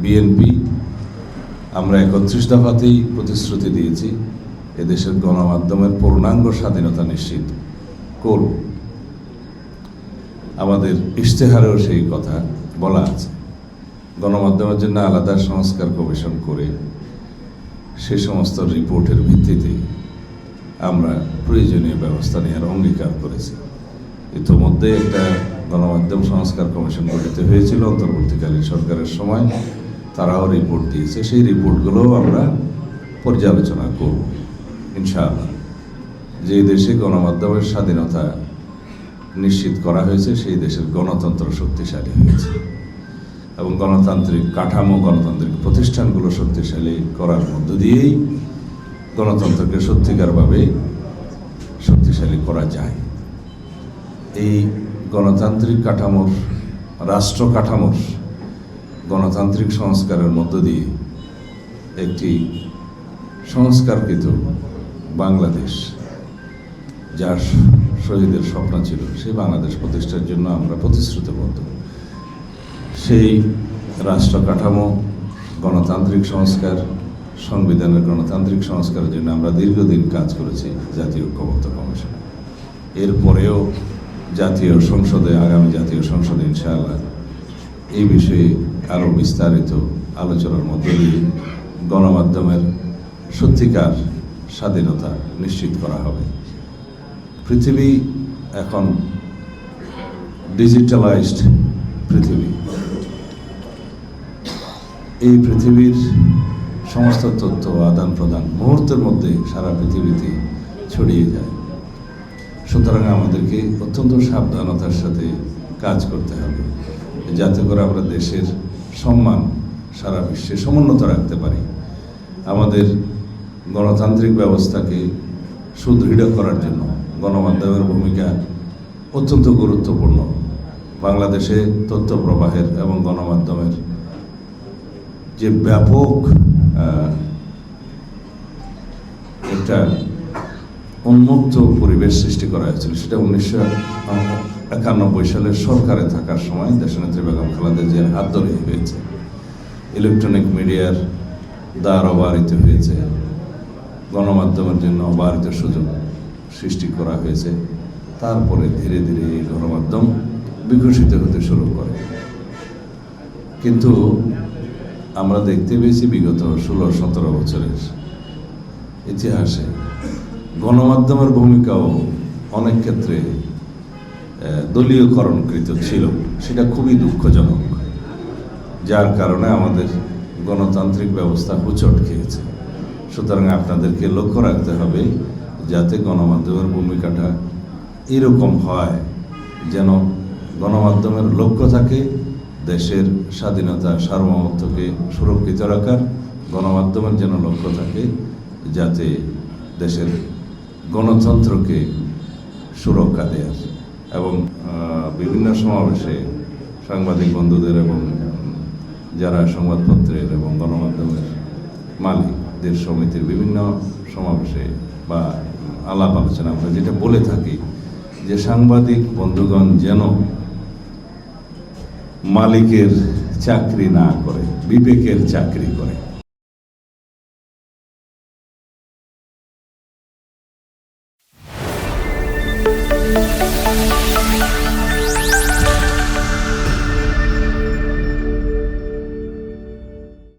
BNP আমরা 31 দফাতেই প্রতিশ্রুতি দিয়েছি এদেশের গণমাধ্যমের পূর্ণাঙ্গ স্বাধীনতা নিশ্চিত করব। আমাদের ইশতেহারেও সেই কথা বলা আছে। গণমাধ্যমের জন্য আলাদা সংস্কার কমিশন করে সে সমস্ত রিপোর্টের ভিত্তিতে আমরা প্রয়োজনীয় ব্যবস্থা নেওয়ার অঙ্গীকার করেছি। ইতিমধ্যে একটা গণমাধ্যম সংস্কার কমিশন গঠিত হয়েছিল অন্তর্বর্তীকালীন সরকারের সময়, তারাও রিপোর্ট দিয়েছে। সেই রিপোর্টগুলোও আমরা পর্যালোচনা করব ইনশাআল্লাহ। যে দেশে গণমাধ্যমের স্বাধীনতা নিশ্চিত করা হয়েছে সেই দেশের গণতন্ত্র শক্তিশালী হয়েছে এবং গণতান্ত্রিক কাঠামো, গণতান্ত্রিক প্রতিষ্ঠানগুলো শক্তিশালী করার মধ্য দিয়েই গণতন্ত্রকে সত্যিকারভাবে শক্তিশালী করা যায়। এই গণতান্ত্রিক কাঠামোর, রাষ্ট্র কাঠামোর গণতান্ত্রিক সংস্কারের মধ্য দিয়ে একটি সংস্কারকৃত বাংলাদেশ, যার শহীদের স্বপ্ন ছিল, সেই বাংলাদেশ প্রতিষ্ঠার জন্য আমরা প্রতিশ্রুতিবদ্ধ। সেই রাষ্ট্র কাঠামো, গণতান্ত্রিক সংস্কার, সংবিধানের গণতান্ত্রিক সংস্কারের জন্য আমরা দীর্ঘদিন কাজ করেছি জাতীয় ঐক্যমত্য কমিশনে। এরপরেও জাতীয় সংসদে, আগামী জাতীয় সংসদে ইনশাআল্লাহ এই বিষয়ে আরও বিস্তারিত আলোচনার মধ্য দিয়ে গণমাধ্যমের সত্যিকার স্বাধীনতা নিশ্চিত করা হবে। পৃথিবী এখন ডিজিটালাইজড পৃথিবী। এই পৃথিবীর সমস্ত তথ্য আদান প্রদান মুহূর্তের মধ্যে সারা পৃথিবীতে ছড়িয়ে যায়। সুতরাং আমাদেরকে অত্যন্ত সাবধানতার সাথে কাজ করতে হবে, যাতে করে আমরা দেশের সম্মান সারা বিশ্বে সমুন্নত রাখতে পারি। আমাদের গণতান্ত্রিক ব্যবস্থাকে সুদৃঢ় করার জন্য গণমাধ্যমের ভূমিকা অত্যন্ত গুরুত্বপূর্ণ। বাংলাদেশে তথ্য প্রবাহের এবং গণমাধ্যমের যে ব্যাপক একটা উন্মুক্ত পরিবেশ সৃষ্টি করা হয়েছিল, সেটা 1991 সালের সরকারে থাকার সময় দেশনেত্রী বেগম খালেদা জিয়ার হাত ধরে হয়েছে। ইলেকট্রনিক মিডিয়ার দ্বার অবারিত হয়েছে, গণমাধ্যমের জন্য অবারিত সুযোগ সৃষ্টি করা হয়েছে। তারপরে ধীরে ধীরে এই গণমাধ্যম বিকশিত হতে শুরু করে। কিন্তু আমরা দেখতে পেয়েছি বিগত 16-17 বছরের ইতিহাসে গণমাধ্যমের ভূমিকাও অনেক ক্ষেত্রে দলীয়করণকৃত ছিল। সেটা খুবই দুঃখজনক, যার কারণে আমাদের গণতান্ত্রিক ব্যবস্থা হোঁচট খেয়েছে। সুতরাং আপনাদেরকে লক্ষ্য রাখতে হবে যাতে গণমাধ্যমের ভূমিকাটা এরকম হয় যেন গণমাধ্যমের লক্ষ্য থাকে দেশের স্বাধীনতা, সার্বভৌমত্বকে সুরক্ষিত রাখার। গণমাধ্যমের যেন লক্ষ্য থাকে যাতে দেশের গণতন্ত্রকে সুরক্ষা দেওয়ার। এবং বিভিন্ন সমাবেশে সাংবাদিক বন্ধুদের এবং যারা সংবাদপত্রের এবং গণমাধ্যমের মালিকদের সমিতির বিভিন্ন সমাবেশে বা আলাপ আলোচনা আমরা যেটা বলে থাকি যে সাংবাদিক বন্ধুগণ যেন মালিকের চাকরি না করে, বিবেকের চাকরি করে।